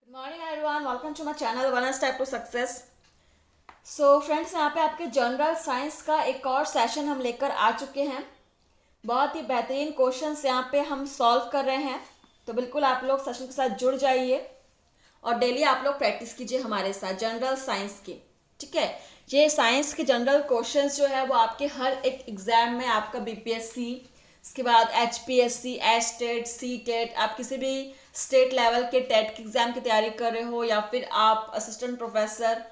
Good morning everyone, welcome to my channel one step to success. So friends, यहाँ पे आपके general science का एक और सेशन हम लेकर आ चुके हैं। बहुत ही बेहतरीन क्वेश्चंस यहाँ पे हम सॉल्व कर रहे हैं, तो बिल्कुल आप लोग सेशन के साथ जुड़ जाइए और डेली आप लोग प्रैक्टिस कीजिए हमारे साथ जनरल साइंस की। ठीक है, ये साइंस के जनरल क्वेश्चंस जो है वो आपके हर एक एग्जाम में, आपका बीपीएससी, इसके बाद HPSC, H TET, C TET, आप किसी भी स्टेट लेवल के टेट के एग्जाम की तैयारी कर रहे हो या फिर आप असिस्टेंट प्रोफेसर,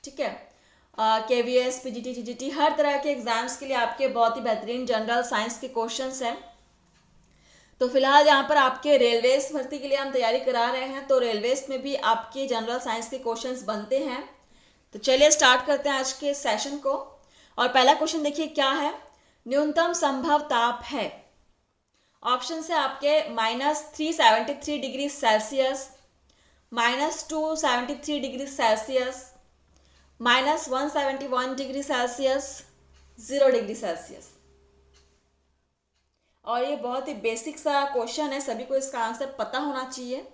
ठीक है, केवीएस, पीजीटी, टीजीटी, हर तरह के एग्जाम्स के लिए आपके बहुत ही बेहतरीन जनरल साइंस के क्वेश्चंस हैं। तो फिलहाल यहाँ पर आपके रेलवेज भर्ती के लिए हम तैयारी करा रहे हैं, तो रेलवेज में भी आपके जनरल साइंस के क्वेश्चंस बनते हैं। तो चलिए स्टार्ट करते हैं आज के सेशन को। और पहला क्वेश्चन देखिए क्या है, न्यूनतम संभव ताप है। ऑप्शन है आपके -373 degree Celsius, -273 degree Celsius, -171 degree Celsius, 0 degree Celsius. और ये बहुत ही बेसिक सा क्वेश्चन है, सभी को इसका आंसर पता होना चाहिए।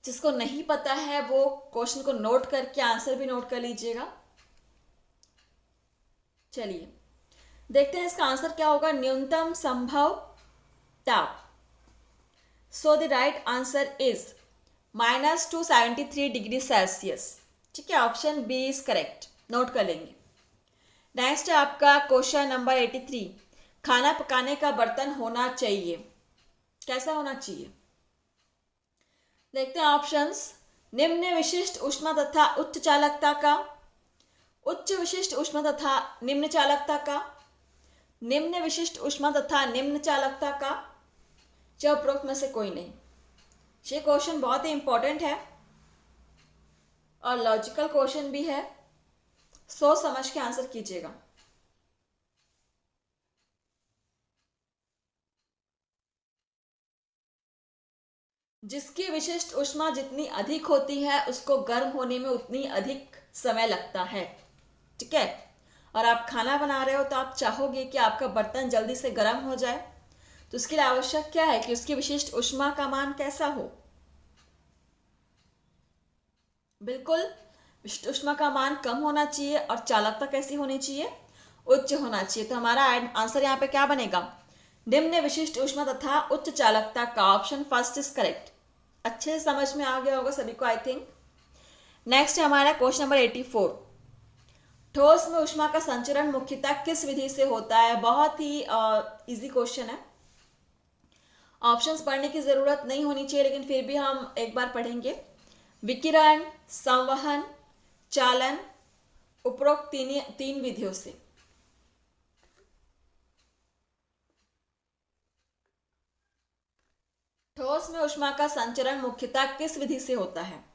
जिसको नहीं पता है वो क्वेश्चन को नोट करके आंसर भी नोट कर लीजिएगा। चलिए देखते हैं इसका आंसर क्या होगा, न्यूनतम संभव ताप। So the right answer is -273 degree Celsius. ठीक है, option B is correct, note कर लेंगे। नेक्स्ट है आपका क्वेश्चन नंबर 83, खाना पकाने का बर्तन होना चाहिए, कैसा होना चाहिए। देखते हैं ऑप्शंस, निम्न विशिष्ट ऊष्मा तथा उच्च चालकता का, उच्च विशिष्ट ऊष्मा तथा निम्न चालकता का, निम्न विशिष्ट ऊष्मा तथा निम्न चालकता का, या उपरोक्त में से कोई नहीं। ये क्वेश्चन बहुत ही इंपॉर्टेंट है और लॉजिकल क्वेश्चन भी है, सोच समझ के आंसर कीजिएगा। जिसकी विशिष्ट ऊष्मा जितनी अधिक होती है उसको गर्म होने में उतनी अधिक समय लगता है। ठीक है, और आप खाना बना रहे हो तो आप चाहोगे कि आपका बर्तन जल्दी से गर्म हो जाए, तो उसके लिए आवश्यक क्या है कि उसकी विशिष्ट ऊष्मा का मान कैसा हो। बिल्कुल विशिष्ट ऊष्मा का मान कम होना चाहिए और चालकता कैसी होनी चाहिए, उच्च होना चाहिए। तो हमारा आंसर यहाँ पे क्या बनेगा, निम्न विशिष्ट ऊष्मा तथा उच्च चालकता का, ऑप्शन फर्स्ट इज करेक्ट। अच्छे से समझ में आ गया होगा सभी को आई थिंक। नेक्स्ट है हमारा क्वेश्चन नंबर 84, ठोस में ऊष्मा का संचरण मुख्यतः किस विधि से होता है। बहुत ही इजी क्वेश्चन है, ऑप्शंस पढ़ने की जरूरत नहीं होनी चाहिए, लेकिन फिर भी हम एक बार पढ़ेंगे। विकिरण, संवहन, चालन, उपरोक्त तीन विधियों से। ठोस में ऊष्मा का संचरण मुख्यतः किस विधि से होता है।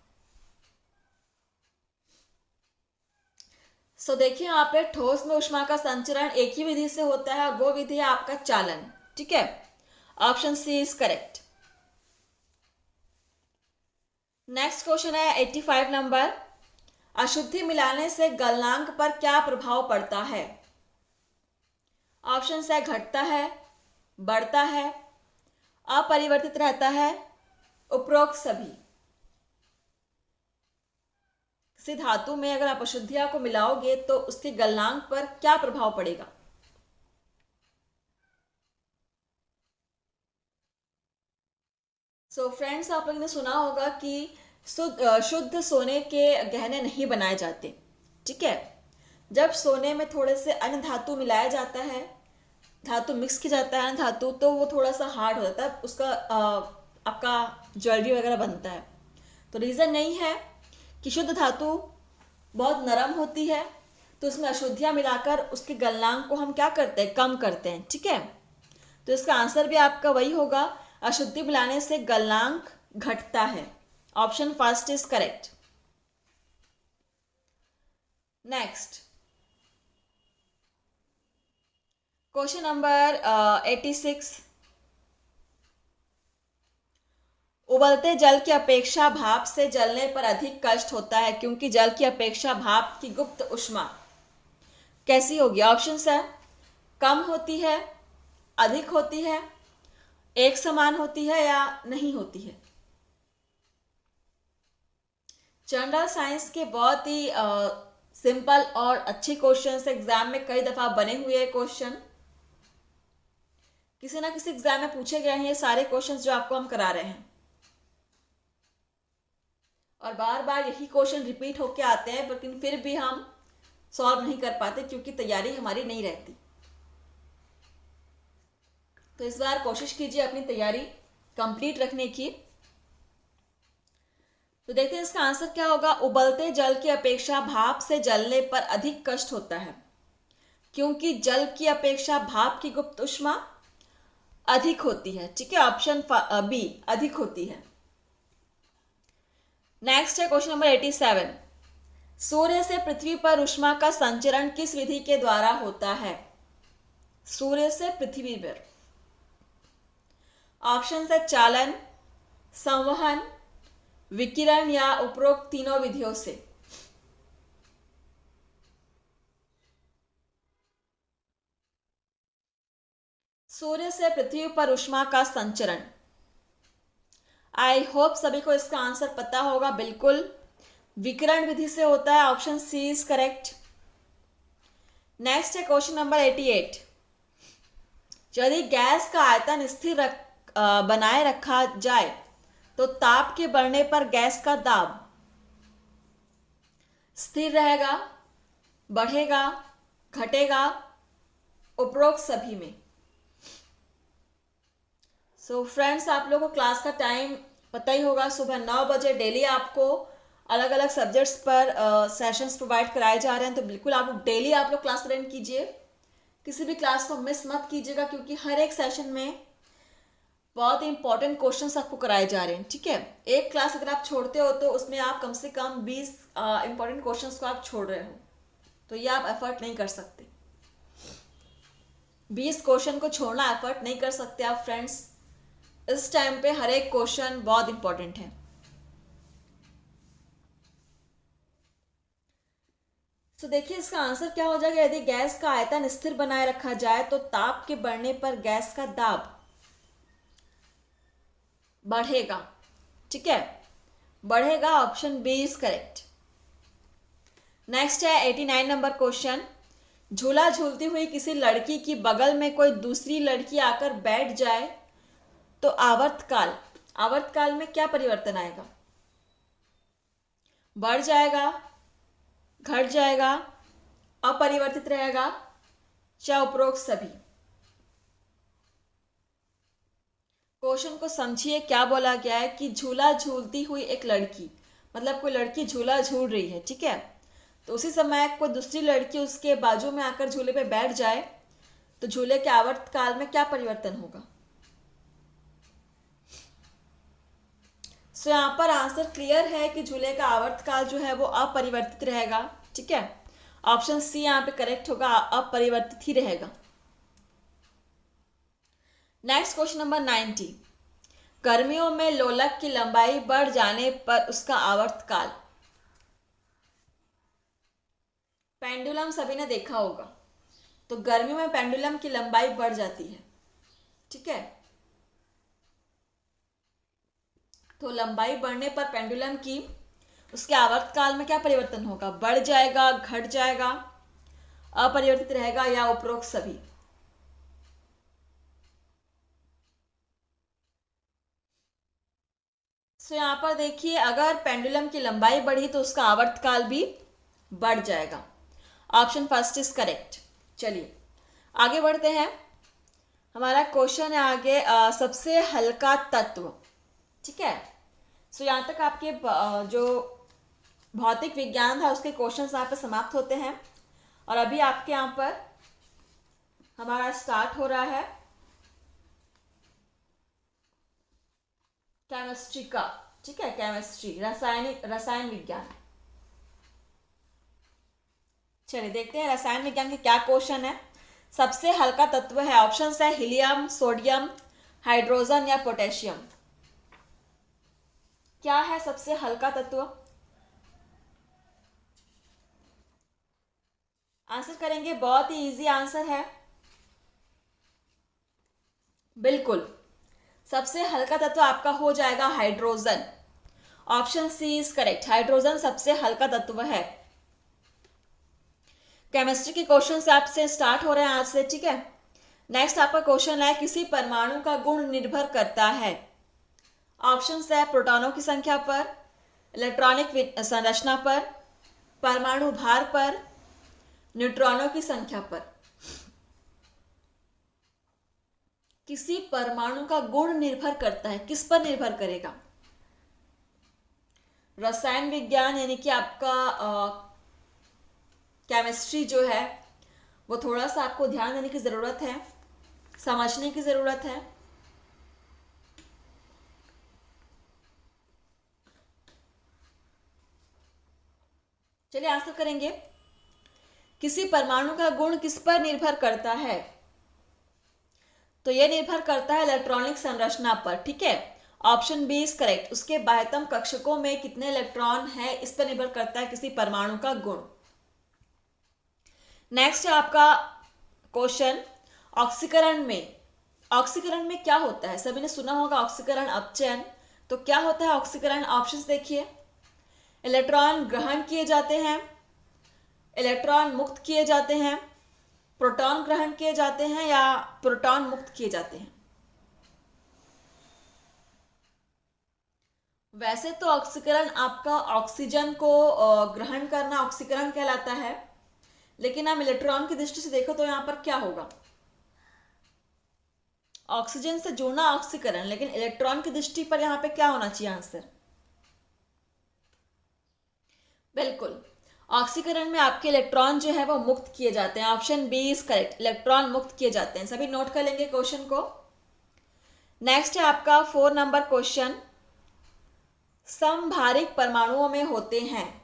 सो देखिए यहाँ पे ठोस में ऊष्मा का संचरण एक ही विधि से होता है और वो विधि है आपका चालन। ठीक है, option C is correct. Next question है 85 नंबर, अशुद्धि मिलाने से गलनांक पर क्या प्रभाव पड़ता है। ऑप्शन है घटता है, बढ़ता है, अपरिवर्तित रहता है, उपरोक्त सभी। किसी धातु में अगर आप अशुद्धियां को मिलाओगे तो उसके गलनांक पर क्या प्रभाव पड़ेगा। सो फ्रेंड्स, आप लोगों ने सुना होगा कि शुद्ध सोने के गहने नहीं बनाए जाते। ठीक है, जब सोने में थोड़े से अन्य धातु मिलाया जाता है, धातु मिक्स किया जाता है अन्य धातु, तो वो थोड़ा सा हार्ड हो जाता है, उसका आपका ज्वेलरी वगैरह बनता है। तो रीज़न नहीं है कि शुद्ध धातु बहुत नरम होती है तो उसमें अशुद्धियाँ मिलाकर उसके गलनांक को हम क्या करते हैं, कम करते हैं। ठीक है, तो इसका आंसर भी आपका वही होगा, अशुद्धि मिलाने से गलनांक घटता है, option first is correct. Next question number 86, उबलते जल की अपेक्षा भाप से जलने पर अधिक कष्ट होता है क्योंकि जल की अपेक्षा भाप की गुप्त ऊष्मा कैसी होगी। ऑप्शंस है, कम होती है, अधिक होती है, एक समान होती है या नहीं होती है। जनरल साइंस के बहुत ही सिंपल और अच्छे क्वेश्चन एग्जाम में कई दफा बने हुए हैं क्वेश्चन, किसी ना किसी एग्जाम में पूछे गए हैं ये सारे क्वेश्चंस जो आपको हम करा रहे हैं, और बार बार यही क्वेश्चन रिपीट होके आते हैं, लेकिन फिर भी हम सॉल्व नहीं कर पाते क्योंकि तैयारी हमारी नहीं रहती। तो इस बार कोशिश कीजिए अपनी तैयारी कंप्लीट रखने की। तो देखते हैं इसका आंसर क्या होगा। उबलते जल की अपेक्षा भाप से जलने पर अधिक कष्ट होता है, क्योंकि जल की अपेक्षा भाप की गुप्त ऊष्मा अधिक होती है। ठीक है, ऑप्शन बी अधिक होती है। नेक्स्ट है क्वेश्चन नंबर 87। सूर्य से पृथ्वी पर ऊष्मा का संचरण किस विधि के द्वारा होता है? सूर्य से पृथ्वी पर। ऑप्शन है चालन, संवहन, विकिरण या उपरोक्त तीनों विधियों से। सूर्य से पृथ्वी पर ऊष्मा का संचरण, आई होप सभी को इसका आंसर पता होगा। बिल्कुल विकिरण विधि से होता है। Option C is correct. Next है क्वेश्चन नंबर 88। यदि गैस का आयतन स्थिर बनाए रखा जाए तो ताप के बढ़ने पर गैस का दाब स्थिर रहेगा, बढ़ेगा, घटेगा, उपरोक्त सभी में। सो फ्रेंड्स, आप लोगों को क्लास का टाइम पता ही होगा। सुबह 9 बजे डेली आपको अलग अलग सब्जेक्ट्स पर सेशंस प्रोवाइड कराए जा रहे हैं। तो बिल्कुल आप लोग डेली क्लास अटेंड कीजिए, किसी भी क्लास को मिस मत कीजिएगा, क्योंकि हर एक सेशन में बहुत ही इंपॉर्टेंट क्वेश्चंस आपको कराए जा रहे हैं। ठीक है, एक क्लास अगर आप छोड़ते हो तो उसमें आप कम से कम 20 इंपॉर्टेंट क्वेश्चंस को आप छोड़ रहे हो, तो ये आप एफर्ट नहीं कर सकते। 20 क्वेश्चन को छोड़ना एफर्ट नहीं कर सकते आप फ्रेंड्स। इस टाइम पे हर एक क्वेश्चन बहुत इंपॉर्टेंट है। तो देखिए इसका आंसर क्या हो जाएगा। यदि गैस का आयतन स्थिर बनाए रखा जाए तो ताप के बढ़ने पर गैस का दाब बढ़ेगा। ठीक है, बढ़ेगा। Option B is correct. Next है 89 नंबर क्वेश्चन। झूला झूलती हुई किसी लड़की की बगल में कोई दूसरी लड़की आकर बैठ जाए तो आवर्तकाल में क्या परिवर्तन आएगा? बढ़ जाएगा, घट जाएगा, अपरिवर्तित रहेगा, या उपरोक्त सभी? क्वेश्चन को समझिए, क्या बोला गया है कि झूला झूलती हुई एक लड़की, मतलब कोई लड़की झूला झूल रही है। ठीक है, तो उसी समय कोई दूसरी लड़की उसके बाजू में आकर झूले पे बैठ जाए तो झूले के आवर्तकाल में क्या परिवर्तन होगा? सो यहाँ पर आंसर क्लियर है कि झूले का आवर्तकाल जो है वो अपरिवर्तित रहेगा। ठीक है, ऑप्शन सी यहाँ पे करेक्ट होगा, अपरिवर्तित ही रहेगा। Next question number 90। गर्मियों में लोलक की लंबाई बढ़ जाने पर उसका आवर्तकाल। पेंडुलम सभी ने देखा होगा, तो गर्मियों में पेंडुलम की लंबाई बढ़ जाती है। ठीक है, तो लंबाई बढ़ने पर पेंडुलम की उसके आवर्तकाल में क्या परिवर्तन होगा? बढ़ जाएगा, घट जाएगा, अपरिवर्तित रहेगा, या उपरोक्त सभी? सो यहाँ पर देखिए, अगर पेंडुलम की लंबाई बढ़ी तो उसका आवर्तकाल भी बढ़ जाएगा। Option first is correct. चलिए आगे बढ़ते हैं। हमारा क्वेश्चन है आगे, सबसे हल्का तत्व। ठीक है, सो यहाँ तक आपके जो भौतिक विज्ञान था उसके क्वेश्चंस यहाँ पर समाप्त होते हैं, और अभी आपके यहाँ पर हमारा स्टार्ट हो रहा है केमिस्ट्री का। ठीक है, केमिस्ट्री, रसायन विज्ञान। चलिए देखते हैं रसायन विज्ञान के क्या क्वेश्चन है। सबसे हल्का तत्व है, ऑप्शन है हीलियम, सोडियम, हाइड्रोजन या पोटेशियम। क्या है सबसे हल्का तत्व? आंसर करेंगे, बहुत ही इजी आंसर है। बिल्कुल सबसे हल्का तत्व आपका हो जाएगा hydrogen. Option C is correct, hydrogen सबसे हल्का तत्व है। केमिस्ट्री के क्वेश्चन से आपसे स्टार्ट हो रहे हैं आज से, ठीक है। नेक्स्ट आपका क्वेश्चन है, किसी परमाणु का गुण निर्भर करता है। ऑप्शन है प्रोटॉनों की संख्या पर, इलेक्ट्रॉनिक संरचना पर, परमाणु भार पर, न्यूट्रॉनों की संख्या पर। किसी परमाणु का गुण निर्भर करता है, किस पर निर्भर करेगा? रसायन विज्ञान यानी कि आपका केमिस्ट्री जो है वो थोड़ा सा आपको ध्यान देने की ज़रूरत है, समझने की ज़रूरत है। चलिए आंसर करेंगे। किसी परमाणु का गुण किस पर निर्भर करता है? तो यह निर्भर करता है इलेक्ट्रॉनिक संरचना पर, ठीक है। ऑप्शन बी इज करेक्ट, उसके बाह्यतम कक्षकों में कितने इलेक्ट्रॉन है इस पर निर्भर करता है किसी परमाणु का गुण। नेक्स्ट है आपका क्वेश्चन, ऑक्सीकरण में क्या होता है? सभी ने सुना होगा ऑक्सीकरण अपचयन। तो क्या होता है ऑक्सीकरण? ऑप्शंस देखिए, इलेक्ट्रॉन ग्रहण किए जाते हैं, इलेक्ट्रॉन मुक्त किए जाते हैं, प्रोटॉन ग्रहण किए जाते हैं या प्रोटॉन मुक्त किए जाते हैं। वैसे तो ऑक्सीकरण आपका ऑक्सीजन को ग्रहण करना ऑक्सीकरण कहलाता है, लेकिन हम इलेक्ट्रॉन की दृष्टि से देखो तो यहां पर क्या होगा? ऑक्सीजन से जुड़ना ऑक्सीकरण, लेकिन इलेक्ट्रॉन की दृष्टि पर यहां पे क्या होना चाहिए आंसर? बिल्कुल, ऑक्सीकरण में आपके इलेक्ट्रॉन जो है वो मुक्त किए जाते हैं। Option B is correct, electron मुक्त किए जाते हैं। सभी नोट कर लेंगे क्वेश्चन को। नेक्स्ट है आपका 4 नंबर क्वेश्चन, समभारिक परमाणुओं में होते हैं।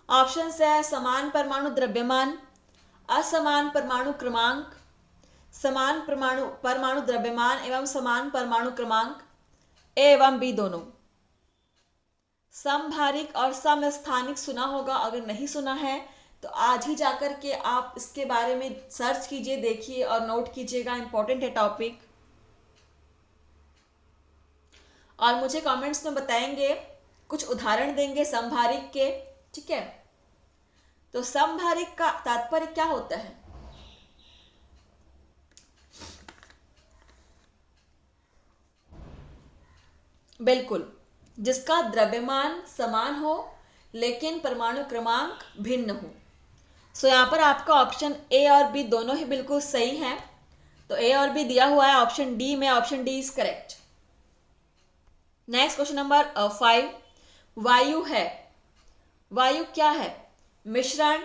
ऑप्शन है समान परमाणु द्रव्यमान, असमान परमाणु क्रमांक, समान परमाणु द्रव्यमान एवं समान परमाणु क्रमांक, ए एवं बी दोनों। समभारिक और समस्थानिक सुना होगा, अगर नहीं सुना है तो आज ही जाकर के आप इसके बारे में सर्च कीजिए, देखिए और नोट कीजिएगा, इंपॉर्टेंट है टॉपिक। और मुझे कमेंट्स में बताएंगे, कुछ उदाहरण देंगे समभारिक के, ठीक है। तो समभारिक का तात्पर्य क्या होता है? बिल्कुल, जिसका द्रव्यमान समान हो लेकिन परमाणु क्रमांक भिन्न हो। सो यहाँ पर आपका ऑप्शन ए और बी दोनों ही बिल्कुल सही है। तो ए और बी दिया हुआ है ऑप्शन डी में, option D is correct. Next question number 5, वायु है। वायु क्या है? मिश्रण,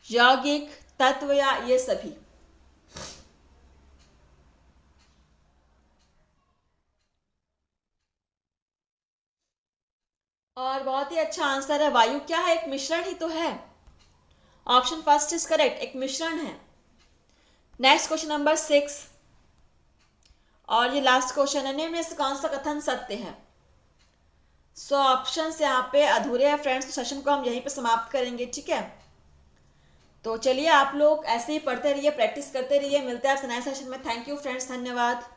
यौगिक, तत्व या ये सभी? और बहुत ही अच्छा आंसर है, वायु क्या है? एक मिश्रण ही तो है। ऑप्शन फर्स्ट इज करेक्ट, एक मिश्रण है। नेक्स्ट क्वेश्चन नंबर 6 और ये लास्ट क्वेश्चन है, निम्न में से कौन सा कथन सत्य है? सो ऑप्शन यहाँ पे अधूरे हैं फ्रेंड्स, तो सेशन को हम यहीं पे समाप्त करेंगे, ठीक है। तो चलिए आप लोग ऐसे ही पढ़ते रहिए, प्रैक्टिस करते रहिए। मिलते हैं आपसे नए सेशन में। थैंक यू फ्रेंड्स, धन्यवाद।